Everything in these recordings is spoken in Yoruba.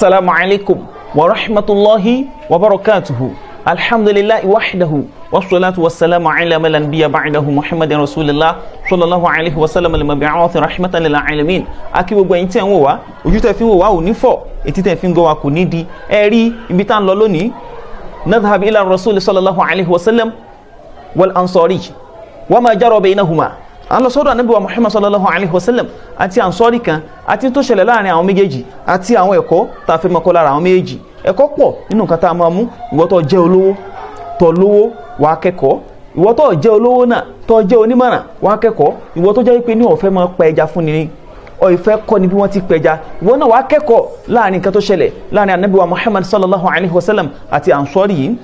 Assalamu alaikum wa rahmatullahi wa barakatuhu. Alhamdulillahi wahdahu wassalatu wassalamu ala man la nabiyya ba'dahu Muhammadin rasulillah sallallahu alaihi wasallam al-mab'uth rahmatan lil alamin. Aki gbogbo ẹ̀yin tẹ́ ń wò wá, ojú tẹ́ fi ń wò wá ò ní fọ́, etí tẹ́ fi ń gbọ́ wá kò ní di. Ẹ rí ibi tá ń lọ lónìí. Nadhhab ila rasul sallallahu alaihi wasallam wal ansari wa ma jara bainahuma. An lọ sọ́dọ̀ Ànábì wa Muhammad sallallahu alaihi wasallam àti ansori kan àti tó ṣẹlẹ̀ láàrin àwọn méjèèjì àti àwọn ẹ̀kọ́ tá fẹ́ mọ̀ kọ́ lára àwọn méjèèjì. Ẹ̀kọ́ pọ̀ nínú nǹkan tá máa mú. Ìwọ tó jẹ́ olówó tó lówó wá kẹ́kọ̀ọ́, ìwọ tó jẹ́ olówó náà tó jẹ́ onímọ̀ràn wá kẹ́kọ̀ọ́, ìwọ tó jẹ́ pé ní ó fẹ́ máa pa ẹja fún ni ó ìfẹ́ kọ́ ni bí wọ́n ti pẹja, ìwọ náà wá kẹ́kọ̀ọ́ láàrin nǹkan tó ṣẹlẹ̀ láàrin Ànábì wa Muhammad sallallahu alaihi wasallam àti ansori yìí.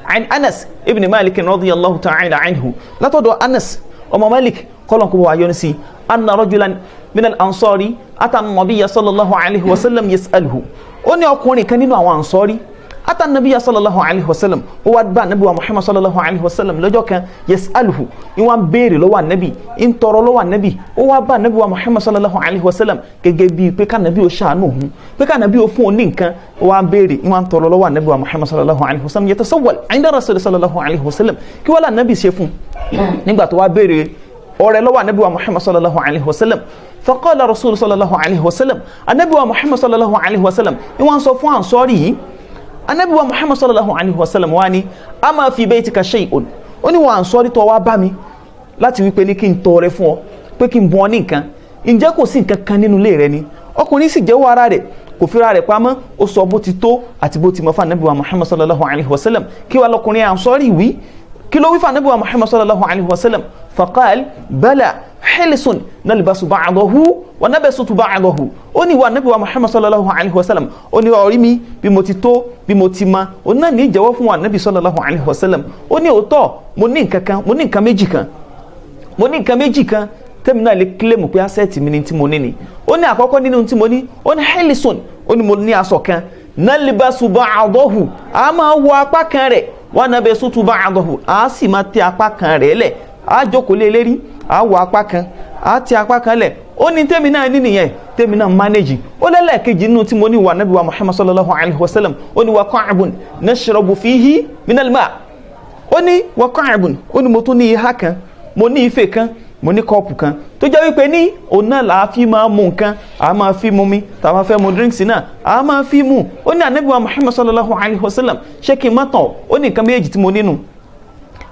An Anas ibn Malik radiyallahu ta'ala anhu, látọ̀dọ̀ Anas ọmọ Malik kọlọ̀ kó wà yọ́n sí, anna rajulan min al-ansari ata an-nabiyya sallallahu alaihi wasallam yas'aluhu. Ó ní ọkùnrin kan nínú àwọn ansori ata an-nabiyya sallallahu alaihi wasallam, ó wá bá Ànábì wa Muhammad sallallahu alaihi wasallam lọ́jọ́ kan yas'aluhu, ìwọ̀n béèrè lọ́wọ́ Ànábì, ń tọrọ lọ́wọ́ Ànábì. Ó wá bá Ànábì wa Muhammad sallallahu alaihi wasallam gẹ́gẹ́ bí pé ká Ànábì ó ṣàánú òun, pé ká Ànábì ó fún òun ní nǹkan. Ó wá béèrè, ìwọ̀n tọrọ lọ́wọ́ Ànábì wa Muhammad sallallahu alaihi wasallam yatasawwal 'inda rasul sallallahu alaihi wasallam, kí wá Ànábì ṣe fún nígbà tó wá béèrè ọ̀rẹ́ lọ́wọ́ Ànábì wa Muhammad sallallahu alaihi wasallam. Faqala rasul sallallahu alaihi wasallam, Ànábì wa Muhammad sallallahu alaihi wasallam ìwọ̀n sọ fún ansori yìí. Ànábì wa Muhammad sallallahu alaihi wasallam wá ní ama fi baytika shay'un, ó ní wọ́n ansori tó wá bá mi láti wípé ní kí n tọrẹ fún ọ, pé kí n bùn ọ ní nǹkan, ǹjẹ́ kò sí nǹkan kan nínú ilé rẹ ni? Ọkùnrin sì jẹ́wọ́ ara rẹ̀, kò fira rẹ̀ pamọ́, ó sọ bó ti tó àti bó ti mọ̀ fún Ànábì wa Muhammad sallallahu alaihi wasallam. Kí wá lọkùnrin ansori wí, kí ló wí fún Ànábì wa Muhammad sallallahu alaihi wasallam? Faqal bala hilsun nalbasu ba'dahu wa nabsutu ba'dahu. Ó ní wa Ànábì wa Muhammad sallallahu alaihi wasallam, ó ní orí mi bí mo ti tó bí mo ti ma, ó náà ní jẹ́wọ́ fún wa Ànábì sallallahu alaihi wasallam. Ó ní òótọ́ mo ní nǹkan kan, mo ní nǹkan méjì kan tẹ́mi náà lè claim pé asset mi ni tí mo ní ni. Ó ní àkọ́kọ́ nínú tí mo ní, ó ní hilsun, ó ní mo ní aṣọ kan, nalbasu ba'dahu, a máa wọ apá kan rẹ̀, wa nabsutu ba'dahu, a sì máa tẹ apá kan rẹ̀ lẹ̀, a jókòó lé lérí, a wọ apá kan, a tẹ apá kan lẹ̀. Ó ní tèmi náà ní nìyẹn, tèmi náà manage. Ó lẹ́lẹ́kejì nínú tí mo ní wa Ànábì wa Muhammad sallallahu alaihi wasallam, ó ní wa qa'bun nashrabu fihi min al-ma'. Ó ní wa qa'bun, ó ní mo tún ní ihá kan, mo ní ife kan, mo ní kọ́ọ̀pù kan tó jẹ́ wípé ní òun náà là á fi máa mú nǹkan, a máa fi mú mi, tá a máa fẹ́ mu drinks náà a máa fi mú. Ó ní Ànábì wa Muhammad sallallahu alaihi wasallam, ṣé kí n má tàn, ó ní nǹkan méjì tí mo nínú,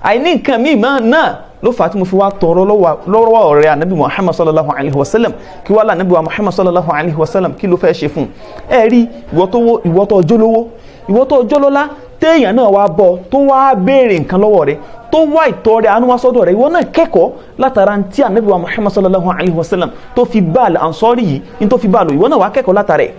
àìní nǹkan míì máa náà ló fà á tí mo fi wá tọrọ lọ́wọ́ ọ̀rẹ́ Ànábì Muhammad sallallahu alaihi wasallam. Kí wá Ànábì wa Muhammad sallallahu alaihi wasallam kí ló fẹ́ ṣe fún? Ẹ rí ìwọ tó jólówó, ìwọ tó jólọ́lá, téèyàn náà wá bọ̀ tó wá béèrè nǹkan lọ́wọ́ rẹ̀, tó wá ìtọrẹ àánú wá sọ́dọ̀ rẹ̀, ìwọ náà kẹ́kọ̀ọ́ látara tí Ànábì wa Muhammad sallallahu alaihi wasallam tó fi bá ansori yìí ní tó fi bá lò, ìwọ náà wá kẹ́kọ̀ọ́ látara rẹ̀.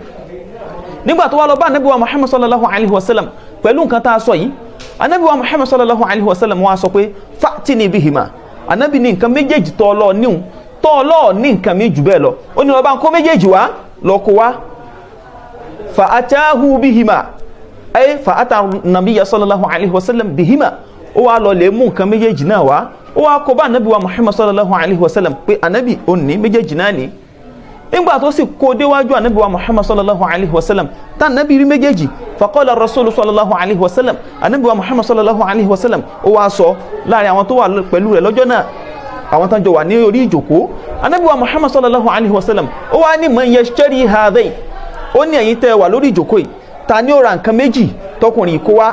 Nígbà tó wá lọ bá Ànábì wa Muhammad sallallahu alaihi wasallam pẹ̀lú nǹkan tá a sọ yìí, Ànábì wa Muhammad sallallahu alaihi wasallam wá sọ pé fa'tini bihima. Ànábì ní nǹkan méjèèjì tó lọ níhun, tó lọ ní nǹkan méjì bẹ́ẹ̀ lọ, ó ní lọ bá nǹkan méjèèjì wá lọ kó wá. Fa'atahu bihima, ay fa'ata nabiyya sallallahu alaihi wasallam bihima, ó wá lọ lè mú nǹkan méjèèjì náà wá, ó wá kó bá Ànábì wa Muhammad sallallahu alaihi wasallam pé Ànábì ó ní méjèèjì náà ní. Nígbà tó sì kó déwájú Ànábì wa Muhammad sallallahu alaihi wasallam, tá Ànábì rí méjèèjì, faqala rasulu sallallahu alaihi wasallam, Ànábì wa Muhammad sallallahu alaihi wasallam ó wá sọ láàrin àwọn tó wà pẹ̀lú rẹ̀ lọ́jọ́ náà, àwọn tán jọ wà ní orí ìjòkó. Ànábì wa Muhammad sallallahu alaihi wasallam ó wá ní man yashtari hadhain, ó ní ẹ̀yin tẹ́ wà lórí ìjòkó yìí, ta ni ó ra nǹkan méjì tọkùnrin kó wá?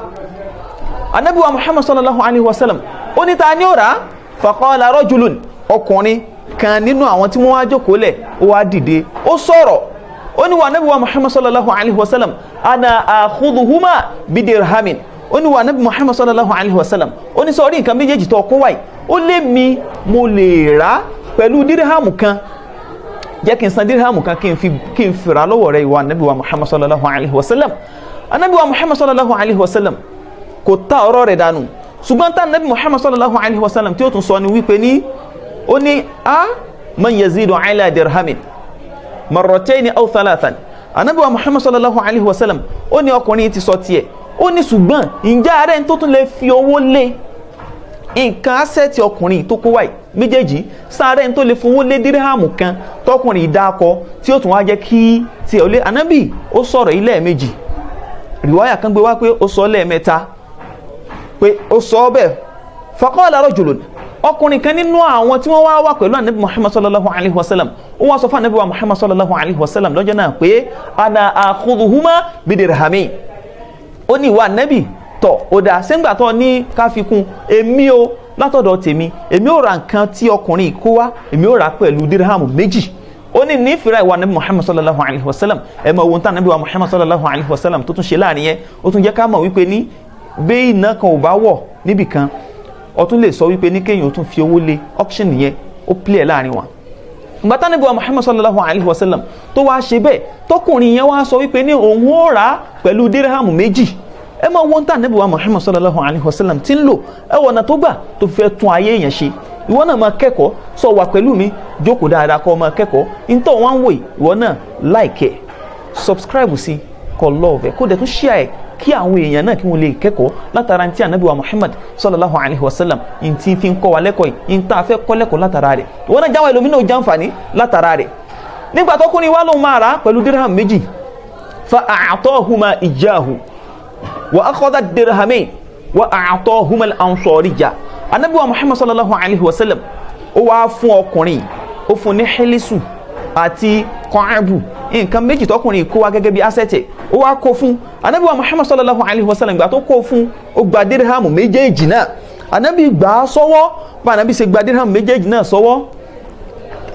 Ànábì wa Muhammad sallallahu alaihi wasallam ó ní ta ni ó ra? Faqala rajulun, ọkùnrin kan nínú àwọn tí wọ́n wá jókòó lẹ̀ ó wá dìde, ó sọ̀rọ̀, ó ní wa Ànábì wa Muhammad sallallahu alaihi wasallam ana akhudhuhuma bidirhamin. Ó ní wa Ànábì Muhammad sallallahu alaihi wasallam, ó ní sọ̀rí nǹkan méjèèjì tó kó wáyé, ó lé mi mo lè rà pẹ̀lú dirhamu kan, jẹ́ kí n san dirhamu kan kí n fi rà lọ́wọ́ rẹ̀ ìwà Ànábì wa Muhammad sallallahu alaihi wasallam. Ànábì wa Muhammad sallallahu alaihi wasallam kò ta ọ̀rọ̀ rẹ̀ dànù, ṣùgbọ́n tá Ànábì Muhammad sallallahu alaihi wasallam tí ó tún sọ ni wípé ní ó ní man yazidu ala dirhamin marratayn aw thalathan. Ànábì wa Muhammad sallallahu alaihi wasallam ó ní ọkùnrin ti sọ tiẹ̀, ó ní ṣùgbọ́n ǹjẹ́ ààrẹ tó tún lè fi owó lé nǹkan asẹ́ẹ̀tì ọkùnrin tó kó wáyé méjèèjì sáré tó lè fowó lé dírámù kan tọkùnrin ìdákọ tí ó tún wá jẹ́ kí tí ò lé anábì ó sọ̀rọ̀ ilé méjì rìwáyà kan gbé wá pé ó sọ lẹ́ẹ̀mẹ́ta pé ó sọ bẹ́ẹ̀ faqala rajulun ọkùnrin kan nínú àwọn tí wọ́n wá pẹ̀lú ànábì Muhammad sallallahu alaihi wasallam ó wá sọ fún ànábì wa Muhammad sallallahu alaihi wasallam lọ́jọ́ náà pé ana akhudhuhuma bidirhami ó ní ìwà ànábì tọ̀ ó dá sẹ́ngbà tó ní káfíkún èmi o látọ̀dọ̀ tèmi èmi ò ra nǹkan tí ọkùnrin kó wá èmi ò ra pẹ̀lú dirhamu méjì ó ní nífìrà ìwà ànábì Muhammad sallallahu alaihi wasallam ẹ mọ̀ ohun tí ànábì wa Muhammad sallallahu alaihi wasallam tó tún ṣe láàrin yẹn ó tún jẹ́ ká mọ̀ wípé ní bí iná kan ò bá wọ̀ níbì kan ó tún lè sọ wípé ní kéèyàn ó tún fi owó lé auction yẹn ó play láàrin wọn ìgbàtà ànábì wa Muhammad sallallahu alaihi wasallam tó wá ṣe bẹ́ẹ̀ tọkùnrin yẹn wá sọ wípé ní òun ó rà pẹ̀lú dirhamu méjì ẹ máa wọ́n tà ànábì wa Muhammad sallallahu alaihi wasallam tí ń lò ẹ wọ̀nà tó gbà tó fẹ́ tún ayé èèyàn ṣe ìwọ náà máa kẹ́kọ̀ọ́ sọ wà pẹ̀lú mi jókòó dáadáa kọ́ máa kẹ́kọ̀ọ́ ìntọ́ wọn wò ìwọ náà like subscribe sí kọ́ love kó dẹ̀ tún share kí àwọn èèyàn náà kí wọ́n lè kẹ́kọ̀ọ́ látara tí ànábì wa Muhammad sallallahu alaihi wasallam in tí fi ń kọ́ wa lẹ́kọ̀ọ́ yìí in tá a fẹ́ kọ́ lẹ́kọ̀ọ́ látara rẹ̀ ìwọ náà jáwọ́ ẹlòmínà ò jàǹfààní látara rẹ̀ nígbà tó kúnni wá lóun máa rà pẹ̀lú dirham méjì fa a'tahuma iyyahu wa akhadha dirhamayn wa a'tahuma al-ansariyya ànábì wa Muhammad sallallahu alaihi wasallam ó wá fún ọkùnrin ó fún ní hilisu àti kọ́ọ̀bù nǹkan méjì tọkùnrin kó wá gẹ́gẹ́ bí asẹ́tẹ̀ ó wá kó fún ànábì wa Muhammad sallallahu alaihi wasallam gbà tó kó fún ó gba dirhamu méjèèjì náà ànábì gbà á sọ́wọ́ bá ànábì ṣe gba dirhamu méjèèjì náà sọ́wọ́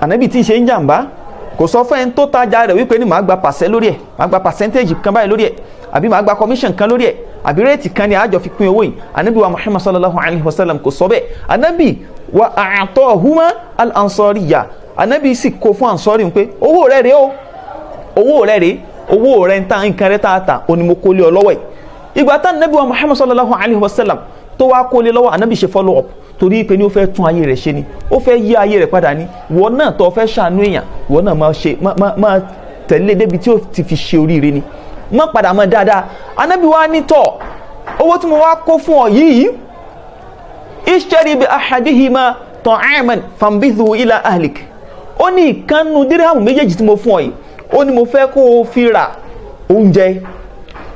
ànábì tí ṣe ń jàǹbá kò sọ fún ẹni tó tajà rẹ̀ wípé ní màá gba pàṣẹ lórí ẹ̀ màá gba percentage kan báyìí lórí ẹ̀ àbí màá gba commission kan lórí ẹ̀ àbí réètì kan ní àjọ fi pín owó yìí ànábì wa Muhammad sallallahu alaihi wasallam kò sọ bẹ́ẹ̀ ànábì wa a'tahuma al-ansariyya ànábì sì kó fún ansori pé owó rẹ̀ rèé o owó rẹ̀ rèé owó rẹ̀ ń ta nǹkan rẹ̀ tààtà ó ní mo kó lé ọ lọ́wọ́ yìí ìgbà tá ànábì wa Muhammad sallallahu alaihi wasallam tó wá kó lé lọ́wọ́ ànábì ṣe follow up torí pé ní ó fẹ́ tún ayé rẹ̀ ṣe ni ó fẹ́ yí ayé rẹ̀ padà ní ìwọ náà tó fẹ́ ṣàánú èèyàn ìwọ náà máa tẹ̀lé débi tí ó ti fi ṣe oríire ni má padà mọ́ dáadáa ànábì wa ní tọ̀ owó tí mo wá kó fún ọ yìí ishtari bi ahadihima ta'aman fambidhu ila ahlik ó ní ìkànnù dirhamu méjèèjì tí mo fún ọ yìí ó ní mo fẹ́ kó o fi ra oúnjẹ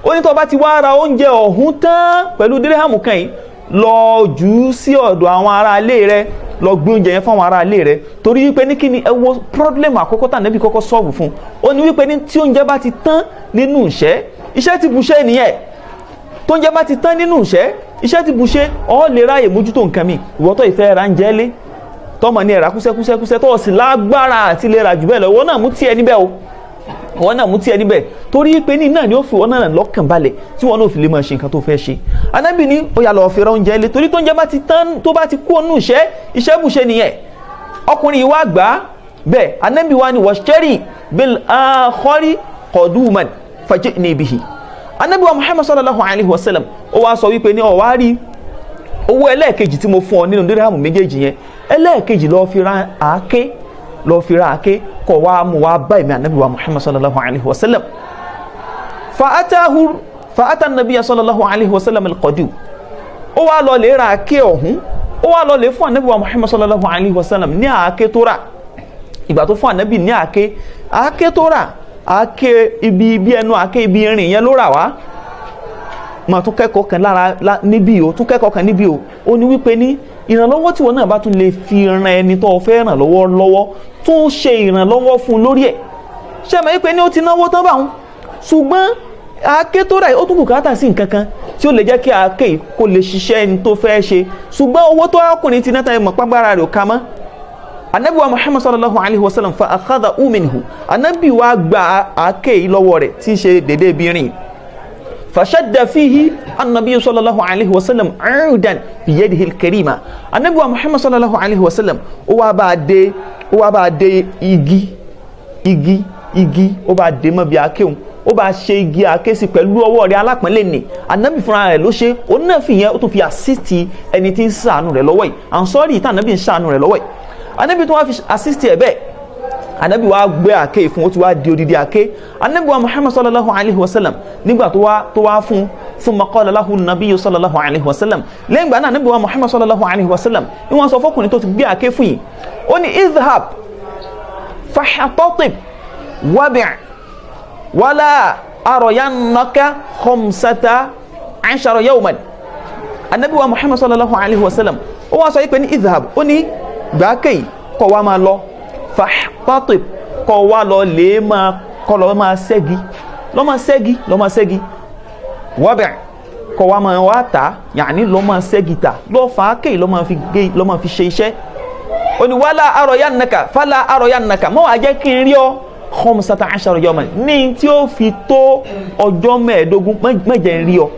ó ní tó bá ti wá ra oúnjẹ ọ̀hún tán pẹ̀lú dirhamu kan yìí lọ jù ú sí ọ̀dọ̀ àwọn ará ilé rẹ lọ gbé oúnjẹ yẹn fún àwọn ará ilé rẹ torí wípé ní kí ni ẹ wo problem àkọ́kọ́ tá Ànábì kọ́kọ́ sọ́ọ̀bù fún ó ní wípé ní tí oúnjẹ bá ti tán nínú iṣẹ́ ti bùṣẹ́ nìyẹn tó oúnjẹ bá ti tán nínú iṣẹ́ ti bùṣẹ́ ọ lè ráyè mójútó nǹkan mi ìwọ́tọ̀ ìfẹ́ ra ń jẹ́ lé tọ́mọ ní ẹ̀rá kúsẹ́kúsẹ́kúsẹ́ tó sì lágbára àti lè ra jù bẹ́ẹ̀ lọ ìwọ náà mú tiẹ̀ níbẹ̀ o wọn náà mú tí ẹni bẹ́ẹ̀ torí pé ní náà ni ó fi wọn náà lọ́kàn balẹ̀ tí wọn náà fi lè máa ṣe nǹkan tó fẹ́ ṣe Ànábì ní ó yá lọ fi ra oúnjẹ ilé torí tó ń jẹ bá ti tán tó bá ti kú ònú iṣẹ́ bùṣe nìyẹn ọkùnrin wa gbà á bẹ́ẹ̀ Ànábì wa ni washtari bil akhari qaduman fajini bihi Ànábì wa Muhammad sallallahu alaihi wasallam ó wá sọ wípé ní ó wá rí owó ẹlẹ́ẹ̀kejì tí mo fún ọ nínú dirhamu méjèèjì yẹn ẹlẹ́ẹ̀kejì lọ fi ra àáké kọ̀ wá mú wá bá ìmì ànábì wa Muhammad sallallahu alaihi wasallam fa'ata nabiya sallallahu alaihi wasallam al-qadu ó wá lọ lè ra àáké ọ̀hún ó wá lọ lè fún ànábì wa Muhammad sallallahu alaihi wasallam ní àáké tó rà ìgbà tó fún ànábì ní àáké tó rà àáké ibi ẹnu àáké ibi irin yẹn ló rà wá ma tún kẹ́kọ̀ọ́ kan lára níbí o tún kẹ́kọ̀ọ́ kan níbí o ó ní wípé ní ìrànlọ́wọ́ tí wọn náà bá tún lè fi ran ẹni tó fẹ́ ràn lọ́wọ́ tún ṣe ìrànlọ́wọ́ fún lórí ẹ̀ ṣe mọ̀ wípé ní ó ti náwó tán báwọn ṣùgbọ́n àáké tó rà ó tún bùkátà sí nǹkan kan tí ó lè jẹ́ kí àáké kó lè ṣiṣẹ́ ẹni tó fẹ́ ṣe ṣùgbọ́n owó tó ọkùnrin ti náà tán mọ̀ pàgbára rẹ̀ ò ká mọ́ Ànábì wa Muhammad sallallahu alaihi wasallam fa akhadha minhu Ànábì wa gba àáké lọ́wọ́ rẹ̀ tí ṣe dédé bí rìn فشد فيه النبي صلى الله عليه وسلم عودا بيده الكريمة النبي محمد صلى الله عليه وسلم ó wá bá dé igi ó bá dé mọ́ bí àáké ó bá ṣe igi àáké sí pẹ̀lú ọwọ́ rẹ̀ alápọ̀nlé ni Ànábì fúnra rẹ̀ ló ṣe ó náà fi yẹn ó tún fi assist ẹni tí ń ṣàánú rẹ̀ lọ́wọ́ yìí Ansari tá Ànábì ń ṣàánú rẹ̀ lọ́wọ́ yìí Ànábì tó wá fi assist ẹ̀ bẹ́ẹ̀ Ànábì wa gbé àáké fún ó ti wá di odidi àáké Ànábì wa Muhammad sallallahu alaihi wasallam nígbà tó wá fún thumma qala lahu an-nabiyyu sallallahu alayhi wa sallam lẹ́yìn ìgbà náà Ànábì wa Muhammad sallallahu alayhi wa sallam ni wọ́n sọ fọ́kùnrin tó ti gbé àké fún yìí ó ní idhhab fahtatib wabi' wala arayannaka 15 yawman. Ànábì wa Muhammad sallallahu alayhi wa sallam ó wá sọ yìí pé ní idhhab ó ní gbàákẹ́ kó wá máa lọ fahtatib kó wá lọ lè máa kó lọ máa ṣẹ́gi lọ́ máa ṣẹ́gi wabi' kó wá máa wá tà yàní lọ́ máa ṣẹ́gi tà lọ́ fàákẹ́ lọ́ máa fi ṣe iṣẹ́ ó ní wala arayannaka fala arayannaka mọ́ wá jẹ́ kí n rí ọ 15 yawman ní tí ó fi tó ọjọ́ 15 mẹ́jẹ̀ ń rí ọ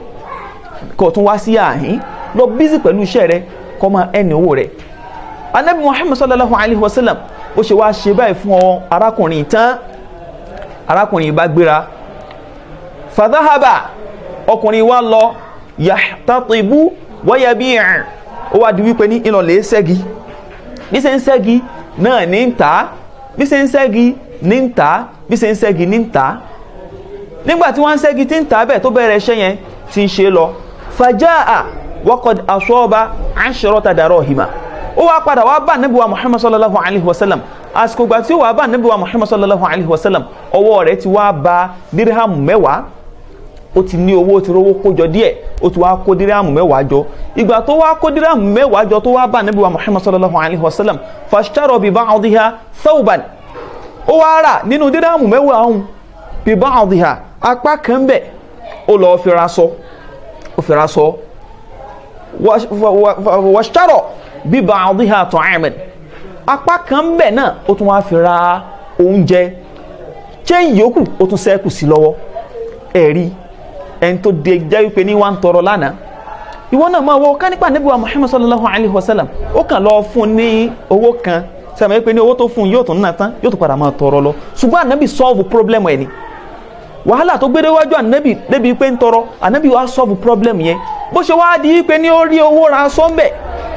kó tún wá sí àhín lọ bízì pẹ̀lú iṣẹ́ rẹ kó máa ẹni owó rẹ̀. Ànábì Muhammad sallallahu alayhi wa sallam ó ṣe wá ṣe báyìí fún ọ arákùnrin tán arákùnrin bá gbéra fadhahaba ọkùnrin wá lọ yahtatibu wa yabi' ó wá di wípé ní ìlọ̀lẹ̀ ṣẹ́gi bí ṣe ń ṣẹ́gi náà ní ń tà bí ṣe ń ṣẹ́gi ní ń tà bí ṣe ń ṣẹ́gi ní ń tà nígbà tí wọ́n ń ṣẹ́gi tí ń tà bẹ́ẹ̀ tó bẹ̀rẹ̀ iṣẹ́ yẹn tí ń ṣe lọ fajaa wa qad asaba 10 darahima ó wá padà wá bá Ànábì wa Muhammad sallallahu alayhi wa sallam àsìkò gbà tí ó wá bá Ànábì wa Muhammad sallallahu alayhi wa sallam ọwọ́ rẹ̀ ti wá bá díríhàmù 10 ó ti ní owó ti rówó kójọ díẹ̀ ó ti wá kó díríhàmù 10 jọ ìgbà tó wá kó díríhàmù 10 jọ tó wá bá Ànábì wa Muhammad sallallahu alayhi wa sallam fashtara bi ba'diha thawban ó wá rà nínú díríhàmù 10 ọ̀hún bi ba'diha apá kan bẹ̀ ó lọ fi ra sọ washtara bí ba'diha ta'aman apá kan bẹ̀ náà ó tún wá fi ra oúnjẹ chain yòókù ó tún ṣẹ́kù sí lọ́wọ́ ẹ̀rí ẹni tó de jẹ́ wípé ní wá ń tọrọ lánàá ìwọ náà máa wọ ká nípa Ànábì wa Muhammad sallallahu alayhi wa sallam ó kàn lọ fún ní owó kan sẹ́mi pé ní owó tó fún yóò tún náà tán yóò tún padà máa tọrọ lọ ṣùgbọ́n Ànábì solve problem ẹ̀ ni wàhálà tó gbédé wájú Ànábì débi pé ń tọrọ Ànábì wá solve problem yẹn bó ṣe wá di pé ní ó rí owó ra aṣọ ń bẹ̀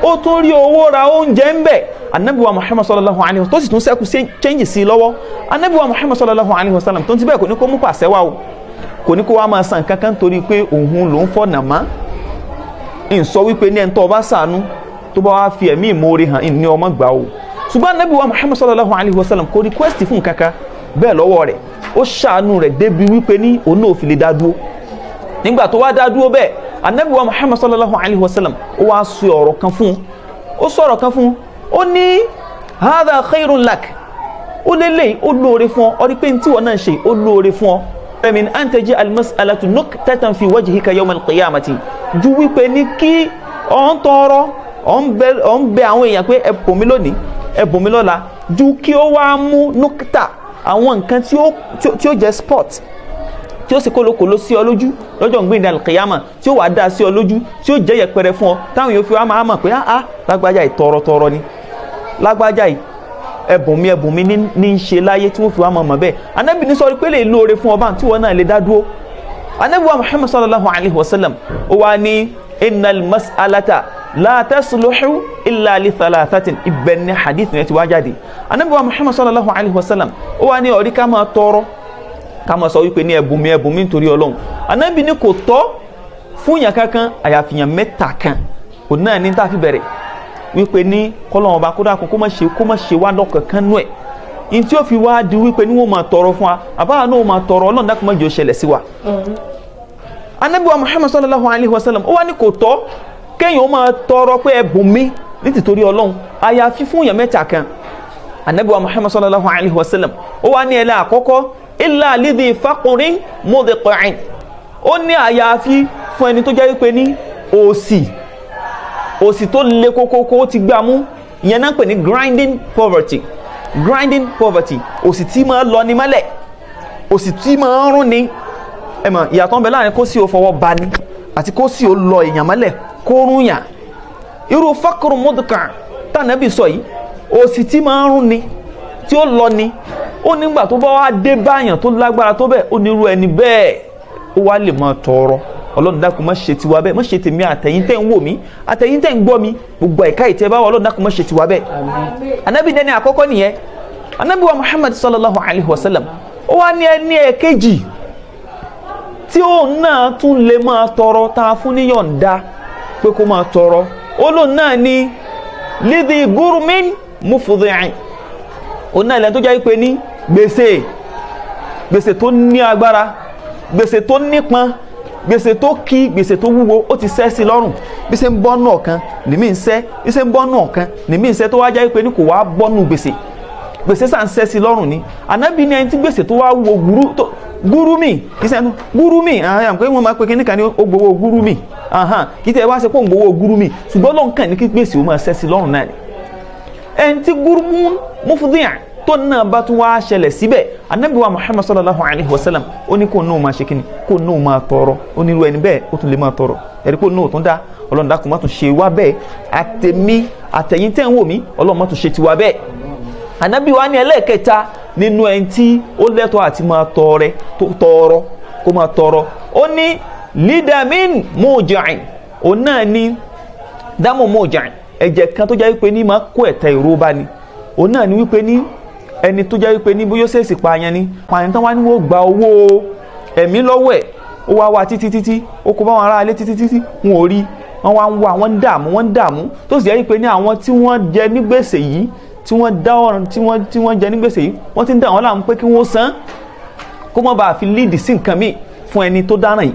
ó tún rí owó ra oúnjẹ ń bẹ̀ Ànábì wa Muhammad sallallahu alayhi wa sallam tó sì tún ṣẹ́kù change sí lọ́wọ́ Ànábì wa Muhammad sallallahu alayhi wa sallam tó ti bẹ́ẹ̀ kò ní kó mú pàṣẹ wá o kò ní kó wá máa san kankan torí pé òun ló ń fọ̀nà má ń sọ wípé ní ẹni tó bá ṣàánú tó bá wá fi ẹ̀mí ìmoore hàn ní ọmọ gbà o ṣùgbọ́n Ànábì wa Muhammad sallallahu alayhi wa sallam kò request fún kankan bẹ́ẹ̀ lọ́wọ́ rẹ̀ ó ṣàánú rẹ̀ débi wípé ní òun náà fi lè dá dúró nígbà tó wá dá dúró bẹ́ẹ̀ Ànábì wa Muhammad sallallahu alayhi wa sallam ó wá sọ ọ̀rọ̀ kan fún ó ní hadha khairun lak ó lélẹ̀ ó lóore fún ọ rí pé tí wọ́n náà ṣe ó lóore fún ọ min an taj'al al-mas'alatu nuktatan fi wajhika yawm al-qiyamati ju wípé ní kí ọ̀n tọrọ ọ̀n bẹ àwọn èèyàn pé ẹ bùn mí lónìí ẹ bùn mí lọ́la ju kí ó wá mú nukta àwọn nǹkan tí ó jẹ́ sport tí ó sì kólókòló sí ọ lójú lọ́jọ́ gbẹ̀ndẹ̀ al-qiyama tí ó wà dá sí ọ lójú tí ó jẹ́ yẹpẹrẹ fún ọ táwọn yóò fi wá máa mọ̀ pé lágbájá yìí tọrọ ni lágbájá yìí ẹbùn mi ní ṣe láyé tí wọ́n fi wá mọ̀ bẹ́ẹ̀ Ànábì ní sọ pé lè lóore fún ọba tí wọ́n náà lè dá dúró Ànábì wa Muhammad sallallahu alayhi wa sallam ó wá ní innal mas'alata la tasluhu illa li thalathatin ibẹ̀ ní hadith yẹn ti wá jáde Ànábì wa Muhammad sallallahu alayhi wa sallam ó wá ní ọ̀rí ká máa tọrọ ká máa sọ wípé ní ẹbùn mi nítorí Ọlọ́run Ànábì ní kò tọ́ fún yàn kankan àyàfi yàn mẹ́ta kan òun náà ní tá a fi bẹ̀rẹ̀ wípé ní kọ́lọ́wọ́n bá kódà kó má ṣe wá lọ́kọ̀ọ̀kan nú ẹ̀ in tí ó fi wá di wípé ní wọ́n máa tọrọ fún wa àbáwá náà máa tọrọ Ọlọ́run dákun má jẹ́ ó ṣẹlẹ̀ sí wa. Ànábì wa Muhammad sallallahu alayhi wa sallam ó wá ní kò tọ́ kéèyàn ó máa tọrọ pé ẹbùn mi nítorí Ọlọ́run àyàfi fún yàn mẹ́ta kan Ànábì wa Muhammad sallallahu alayhi wa sallam ó wá ní ẹlẹ́ àkọ́kọ́ illa lidhi faqrin mudhiqin ó ní àyàfi fún ẹni tó jẹ́ wípé ní òsì tó le kókókó ti gbá mú ìyẹn náà pè ní grinding poverty òsì tí máa lọ ní mọ́lẹ̀ òsì tí máa rún ni ẹ̀mọ̀ ìyàtọ̀ ń bẹ láàrin kó sì ó fọwọ́ bá ní àti kó sì ó lọ èèyàn mọ́lẹ̀ kó rún yàn irú faqru mudhiqin tànàbí sọ yìí òsì tí máa rún ni tí ó lọ ni ó nígbà tó bá wá dé báyàn tó lágbára tó bẹ́ẹ̀ ó nírú ẹni bẹ́ẹ̀ ó wá lè máa tọrọ Ọlọ́run dákun má ṣe tiwa bẹ́ẹ̀ má ṣe tèmi àtẹ̀yin tẹ́ ń wò mí àtẹ̀yin tẹ́ ń gbọ́ mi gbogbo ẹ̀ka ìtẹ́ bá wà Ọlọ́run dákun má ṣe tiwa bẹ́ẹ̀. Ànábì dẹni àkọ́kọ́ nìyẹn Ànábì wa Muhammad sallallahu alayhi wa sallam ó wá ní ẹni ẹ̀kejì tí òun náà tún lè máa tọrọ tá a fún níyọ̀ǹda pé kó máa tọrọ olóòn náà ni lidhi gurmin mufudhi'in. òun náà lẹ́nu tó jẹ́ pé ní gbèsè tó ní agbára, gbèsè tó nípọn, gbèsè tó kí, gbèsè tó wúwo, ó ti sẹ́ sí lọ́rùn. bí ṣe ń bọ́nù ọ̀kan nìmí ń sẹ́, bí ṣe ń bọ́nù ọ̀kan nìmí ń sẹ́, tó wá jẹ́ pé ní kò wá bọ́nù gbèsè sàn sẹ́ sí lọ́rùn ni. ànábì ní ẹni tí gbèsè tó wá wúwo gúrúmì ìsẹ́nu gúrúmì pé wọ́n máa pe kíní kan ní ó gbowó gúrúmì kí tẹ́ wá ṣe pé ó ń gbowó gúrúmì, ṣùgbọ́n lóun kàn ní kí gbèsè ó máa sẹ́ sí lọ́rùn náà ni. ẹni tí gúrúmù mufudhi'an tó náà bá tún wá ṣẹlẹ̀ síbẹ̀, ànábì wa Muhammad sallallahu alayhi wa sallam ó ní kó náà máa ṣe kíni, kó náà máa tọrọ. ó ní irú ẹni bẹ́ẹ̀ ó tún lè máa tọrọ. ẹ̀rí kó náà tún dá, ọlọ́run dákun má tún ṣe wá bẹ́ẹ̀, àtẹ̀mí àtẹ̀yìn tẹ́ ń wò mí, ọlọ́run má tún ṣe tiwa bẹ́ẹ̀. ànábì wa ní ẹlẹ́ẹ̀kẹta nínú ẹni tí ó lẹ́tọ̀ọ́ àti máa tọrọ kó máa tọrọ, ó ní lidamin muji'in. òun náà ní dámù muji'in, ẹ̀jẹ̀ kan tó jẹ́ wípé ní máa kó ẹ̀tẹ̀ ìró bá ni. òun náà ní wípé ní ẹni tó jẹ́ wípé ní bóyá ó ṣèèṣì pààyàn ni, pààyàn tán wá ní wọ́n gba owó ẹ̀mí lọ́wọ́ ẹ̀, ó wá títí ó kó bá wọn ará ilé títí wọn ò rí, wọ́n wá ń wá, wọ́n ń dààmú tó sì jẹ́ wípé ní àwọn tí wọ́n jẹ ní gbèsè yìí, tí wọ́n dá ọ̀ràn tí wọ́n jẹ ní gbèsè yìí, wọ́n ti ń dà wọ́n láàmú pé kí wọ́n san kó má bàa fi líìdì sí nǹkan míì fún ẹni tó dáràn yìí.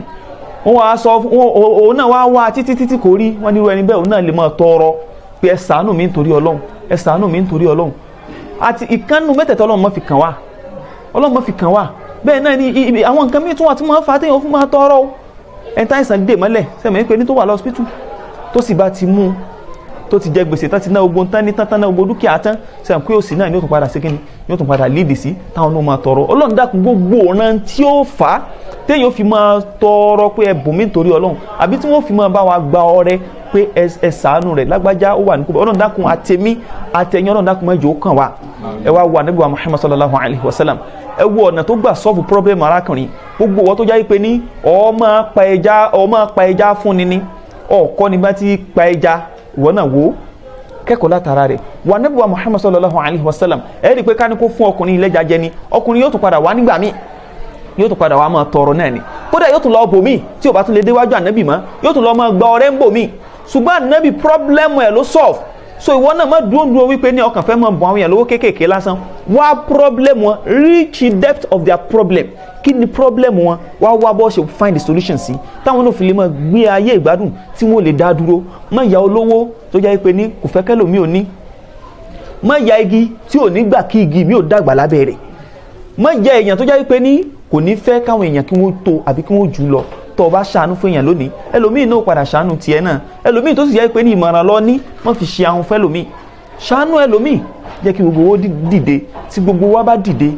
wọ́n wá sọ òun náà wá títí kò rí, wọ́n ní irú ẹni bẹ́ẹ̀ òun náà lè máa tọrọ pé ẹ ṣàánú mi nítorí Ọlọ́run, ẹ ṣàánú mi nítorí Ọlọ́run. àti ìkànnù mẹ́tẹ̀ẹ̀tọ́ Ọlọ́run má fi kàn wá, Ọlọ́run má fi kàn wá. bẹ́ẹ̀ náà ni àwọn nǹkan míì tún wà tí wọ́n fà á téèyàn fún máa tọrọ o. ẹni tá ìsàn dè mọ́lẹ̀ sẹ́mi pé ní tó wà lọ́sípítù tó sì bá ti mú tó ti jẹ gbèsè tán ti ná ogun tán ní tán náà ogun dúkìá tán, sẹ́mi pé òsì náà ni ó tún padà sí kíni, ni ó tún padà líìdì sí táwọn náà máa tọrọ. Ọlọ́run dákun gbogbo ọ̀ràn tí ó fà á téèyàn fi máa tọrọ pé ẹ bùn mí nítorí Ọlọ́run, àbí tí wọ́n fi máa bá wa gba ọrẹ pé ẹ ṣàánú rẹ̀ lágbájá ó wà ní kúbẹ̀. Ọlọ́run dákun àtẹ̀mí àtẹ̀yìn, Ọlọ́run dákun mẹ́jọ ó kàn wá. ẹ wá wo Ànábì wa Muhammad sallallahu alayhi wa sallam, ẹ wo ọ̀nà tó gbà sọ́ọ̀fù pọ́blẹ́mù arákùnrin. gbogbo wọn tó jáde pé ní ó máa pa ẹja fún ni ní ọ̀kọ́ ni bá ti pa ẹja, ìwọ náà wò ó kẹ́kọ̀ọ́ látara rẹ̀. wà Ànábì wa Muhammad sallallahu alayhi wa sallam, ẹ rí i pé ká ní kó fún ọkùnrin ilẹ̀jà jẹ ni, ọkùnrin yóò tún padà wá nígbà míì, yóò tún padà wá máa tọrọ náà ni. kódà yóò tún lọ bò míì tí ò bá tún lè déwájú Ànábì mọ́, yóò tún lọ máa gba ọrẹ ń bò míì, ṣùgbọ́n Ànábì pọ́blẹ́mù ẹ̀ ló solve. so ìwọ náà má dúró wípé ní ọkàn fẹ́ máa bọ̀ àwọn èèyàn lówó kéékèèké lásán, wá problem wọn, reach the depth of their problem. kí ni problem wọn, wá bọ́ ṣe find the solution sí, táwọn náà fi lè máa gbé ayé ìgbádùn tí wọ́n lè dá dúró. má ya olówó tó jẹ́ pé ní kò fẹ́ kẹ́lòmí ò ní, má ya igi tí ò ní gbà kí igi mi ò dàgbà lábẹ́ rẹ̀, má ya èèyàn tó jẹ́ pé ní kò ní fẹ́ káwọn èèyàn kí wọ́n tó àbí kí wọ́n jù lọ. tó o bá ṣàánú fún èèyàn lónìí, ẹlòmíì náà padà ṣàánú tiẹ̀ náà. ẹlòmíì tó sì jẹ́ pé ní ìmọ̀ràn lọ ní má fi ṣe ahun fẹ́lòmíì, ṣàánú ẹlòmíì, jẹ́ kí gbogbo owó dìde. tí gbogbo wa bá dìde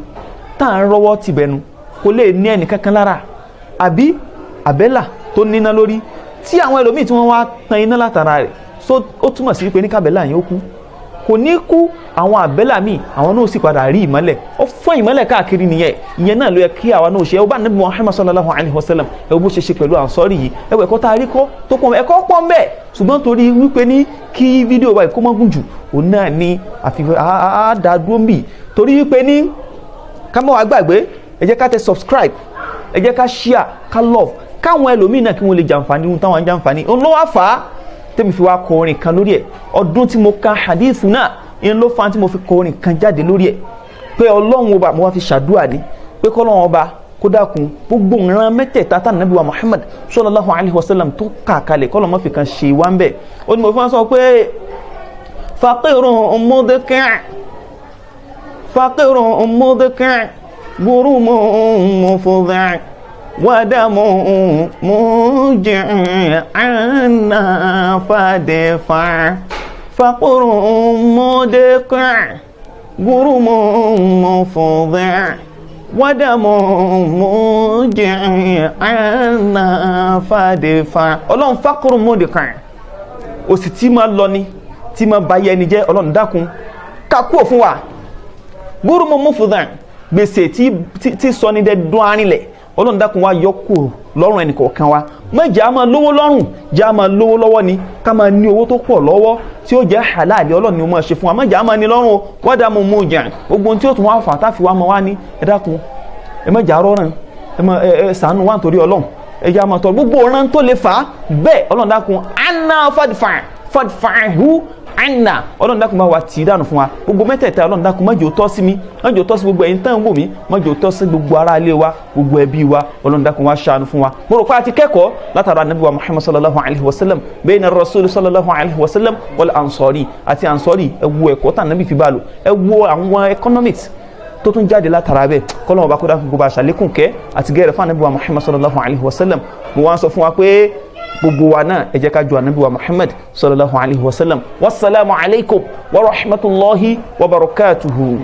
tá à ń rọ́wọ́ tìbẹ̀nu, kò lè ní ẹnì kankan lára. àbí àbẹ́là tó níná lórí, tí àwọn ẹlòmíì tí wọ́n wá tan iná látara rẹ̀, so ó túmọ̀ sí pé ní kábẹ́là yẹn ó kú, kò ní kú. àwọn àbẹ́là míì àwọn náà sì padà rí ìmọ́lẹ̀, ó fọ́n ìmọ́lẹ̀ káàkiri nìyẹn. ìyẹn náà ló yẹ kí àwa náà ṣe. ẹ bá Ànábì Muhammad sallallahu alayhi wa sallam, ẹ bó ṣe ṣe pẹ̀lú Ansari yìí, ẹ wọ ẹ̀kọ́ tá a rí kọ́ tó pọ̀, ẹ̀kọ́ pọ̀ ń bẹ. ṣùgbọ́n torí wípé ní kí fídíò wa kó má gùn jù, òun náà ni àfihàn àádádúró ń bì. torí wípé ní ká má wá gbàgbé, ẹ jẹ́ ká tẹ subscribe, ẹ jẹ́ ká share, ká love, káwọn ẹlòmíì náà kí wọ́n lè jàǹfààní ohun táwọn jàǹfààní. òun ló wá fà á tẹ́mi fi wá kọ orin kan lórí ẹ̀. ọdún tí mo ka hadithu náà, ìyẹn ló fa tí mo fi kọ orin kan jáde lórí ẹ̀, pé Ọlọ́run ọba mo wá fi ṣàdúrà ní pé k'Ọlọ́run ọba kó dákun gbogbo ìran mẹ́tẹ̀ẹ̀ta tá Ànábì wa Muhammad sallallahu alayhi wa sallam tó kà kalẹ̀ k'Ọlọ́run má fi kan ṣe wá ń bẹ̀. ó ní mo fi wá sọ pé faqirun mudki' gurumun mufudhi' wadamun muji'an fadfa'. faqirun mudki' gurumun mufudhi' wadamun muji'an fadfa'. Ọlọ́run faqirun mudki', òsì tí máa lọ ni, tí máa bá yẹni jẹ́, Ọlọ́run dákun ká kúrò fún wa. gurumun mufudhi', gbèsè tí sọ ní dẹ́dún arìnlẹ̀, Ọlọ́run dákun wá yọ kúrò lọ́rùn ẹnì kọ̀ọ̀kan wa. má jẹ́ a máa lówó lọ́rùn, jẹ́ a máa lówó lọ́wọ́ ni, ká máa ní owó tó pọ̀ lọ́wọ́ tí ó jẹ́ halal, Ọlọ́run ni ó máa ṣe fún wa. má jẹ́ a máa ní lọ́rùn o, wádà mú mú jàn gbogbo ohun tí ó tún wá fà tá fi wá máa wá ní ẹ dákun ẹ má jẹ́ arọ́ràn, ṣàánú wa nítorí Ọlọ́run ẹ̀yà máa tọrọ gbogbo ọ̀ràn tó lè fà á bẹ́ẹ̀ Ọlọ́run dákun anna fadfa'hu anna Ọlọ́run dákun bá wa tì í dànù fún wa gbogbo mẹ́tẹ̀ẹ̀ta Ọlọ́run dákun má jẹ́ ó tọ́ sí mi má jẹ́ ó tọ́ sí gbogbo ẹ̀yin tán wò mí má jẹ́ ó tọ́ sí gbogbo ará ilé wa gbogbo ẹbí wa Ọlọ́run dákun wá ṣàánú fún wa mo rò pé a ti kẹ́kọ̀ọ́ látara Ànábì wa Muhammad sallallahu alayhi wa sallam bayna rasul sallallahu alayhi wa sallam wal ansari àti ansari ẹ wo ẹ̀kọ́ tá Ànábì fi bá lò ẹ wo àwọn economics tó tún jáde látara bẹ́ẹ̀ kọ́lọ́wọ́ bá kó dákun gbogbo àṣàlékún kẹ́ àti gẹ́rẹ́ fún Ànábì wa Muhammad sallallahu alayhi wa sallam mo wá ń sọ fún wa pé gbogbo wa náà ẹ jẹ́ ká jọ Ànábì wa Muhammad sallallahu alayhi wa sallam wassalamu alaykum wa rahmatullahi wa barakatuhu.